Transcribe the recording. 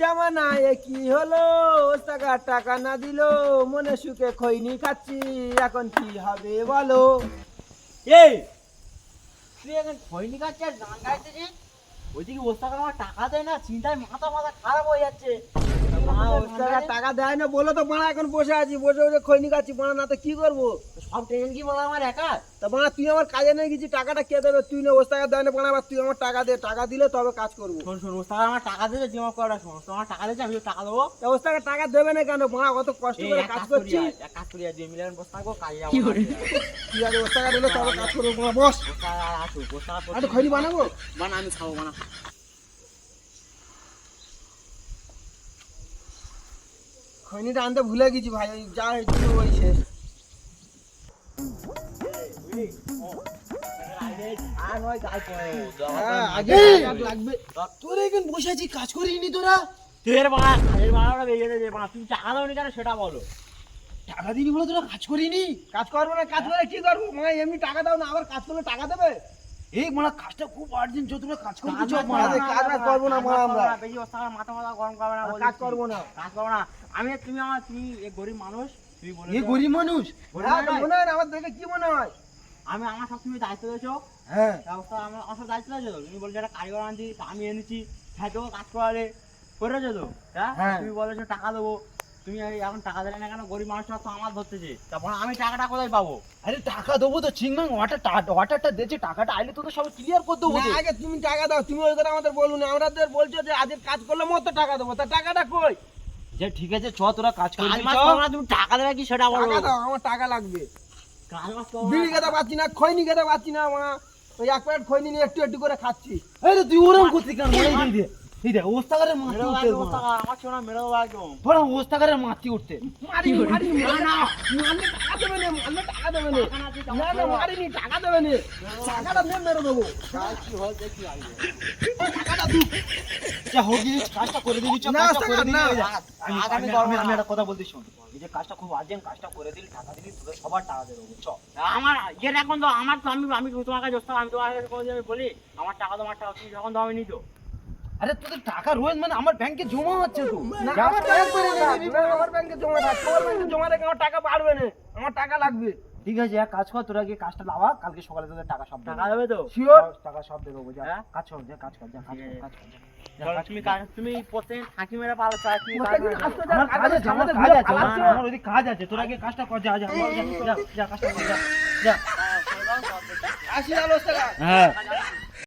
জামানা কি হলো, টাকা টাকা না দিল, মনে সুখে খৈনি খাচ্ছি, এখন কি হবে বলো। এই তুই এখন খৈনি খাচ্ছিস আর গান গাইতেছিস, ওইদিকে ওস্তাদ আমার টাকা দেয় না, চিন্তায় মাথা মাথা খারাপ হয়ে যাচ্ছে। টাকা দেয় না বলে তো মারা এখন বসে আছি, বসে বসে খৈনি খাচ্ছি, মারা না তো কি করবো। সব টেনশন কি বলা আমার একা? তা মারা তুই আমার কাজে নিয়ে গেছি, টাকাটা কে দেবে? তুই না ওস্তাদ দেয় না মারা, আবার তুই আমার টাকা দে, টাকা দিলে তবে কাজ করবো। শোন শোন, ওস্তাদ আমার টাকা দিয়েছে, জমা করার সময় ওস্তাদ আমার টাকা দিয়েছে, আমি টাকা দেবো। তা ওস্তাদ টাকা দেবে না কেন? মারা কত কষ্ট করে কাজ করছি। এক কাজ করি, 2 মিলিয়ন বস্তা থাকবো, কাজে যাবো। তুই আর ওস্তাদ দিলে তবে কাজ করবো। মারা বস, ওস্তাদ আর আসুক, ওস্তাদ একটু খৈনি বানাবো। বানা, আমি খাবো, বানা। খৈনিটা আনতে ভুলে গেছি ভাই, ওই যা হয়েছিল ওই শেষ। হ্যাঁ, আগে টাকা লাগবে। তোরা এখন বসে আছি, কাজ করিনি তোরা? তুই বাড়া কাজের বাড়াটা বেরিয়ে যাবে, বাড়া তুমি টাকা দাওনি কেন সেটা বলো। টাকা দিনি বলে তোরা কাজ করিনি? কাজ করবো না, কাজ করে কি করবো? মা এমনি টাকা দাও না, আবার কাজ করলে টাকা দেবে? এই মানে কাজটা খুব আর্জেন্ট, তোরা কাজ করবো। কাজ করবো না মা, আমরা বেশি ওস্তাদ মাথা মাথা গরম করবে না, কাজ করবো না। কাজ করবো না। তুমি এক গরিব মানুষ, তুমি বলে এই গরিব মানুষ মনে হয় না? আমার দেখে কি মনে হয়? আমি আমার সব তুমি দায়িত্ব দিয়েছো, হ্যাঁ, আমার সব দায়িত্ব দিয়েছো। তুমি বলছো একটা কারিগর আনছি, আমি এনেছি, হ্যাঁ তো কাজ করালে করেছো তো। হ্যাঁ, তুমি বলেছো টাকা দেবো, তুমি এখন টাকা দিলে না কেন? গরিব মানুষটা তো আমার ধরতেছে, তারপর আমি টাকাটা কোথায় পাবো? আরে টাকা দেবো তো, চিংমাং ওয়াটারটা দিয়েছে, টাকাটা আইলে তো সব ক্লিয়ার করে দেবো। আগে তুমি টাকা দাও, তুমি ওই কথা আমাদের বলুন, আমাদের বলছো যে আজকে কাজ করলে মতো টাকা দেবো, তা টাকাটা কই? যে ঠিক আছে চ, তোরা কাজ করবি, তুমি টাকা দেবে কি সেটা বলো। টাকা দাও, আমার টাকা লাগবে। কাজ বাজ করবো না। বিড়ি খেতে পাচ্ছি না, খৈনি খেতে পাচ্ছি না, মা ওই এক প্লেট খৈনি নিয়ে একটু একটু করে খাচ্ছি। আরে তুই ওরকম করছিস কেন? এই দে এই দে, ওস্তাগারের মাটি মেরে উঠতে, দেবো, আমার ছিল না, মেরে দেবো একদম। বড় ওস্তাগারের মাটি উঠতে। মারি মারি না, মারলে টাকা দেবে না, মারলে টাকা দেবে না। না না, মারিনি, টাকা দেবে না, টাকাটা নিয়ে মেরে দেবো। কি হয় দেখি আগে। টাকাটা তুই যা হোক গিয়ে কাজটা করে দিবি, না, কাজটা করে দিবি। না, ওই যা। আগামী আমি গরমে একটা কথা বলতে শোন, এই যে কাজটা খুব আর্জেন্ট, কাজটা করে দিলি, টাকা দিলি, তোদের সবার টাকা দেবো, চ। আমার ইয়ে এখন তো আমার তো আমি তোমার কাছে ওস্তাদ, আমি তোমার কাছে কোনোদিন আমি বলি আমার টাকা তোমার টাকা, তুমি যখন দাও আমি নিতো। আরে তোদের টাকা রোজ মানে আমার ব্যাংকে জমা হচ্ছে তো। না, আমার ব্যাংকে আমার ব্যাংকে জমা থাক, তোমার ব্যাংকে জমা রেখে আমার টাকা পারবে না, আমার টাকা লাগবে। ঠিক আছে, এক কাজ কর, তোরা গিয়ে কাজটা লাভা, কালকে সকালে তোদের টাকা সব টাকা দেবে তো? শিওর? টাকা সব দেবো, যা হ্যাঁ? কাজ কর, যা কাজ কর, যা কাজ কর, কাজ কর, যা। যা, চলো, কাজ তুমি কর। তুমি প্রত্যেক ফাঁকি মেরে পালো, তুমি কোথায় কাজ কি কাজ করছো? আমার কাজ আছে, আমার আমাদের কাজ ঘুরে আছে, পালাচ্ছ? আমার ওইদিকে কাজ আছে, তোরা গিয়ে কাজটা কর, যা যা যা, যা কাজটা কর, যা যা। আসি আলো টাকা। হ্যাঁ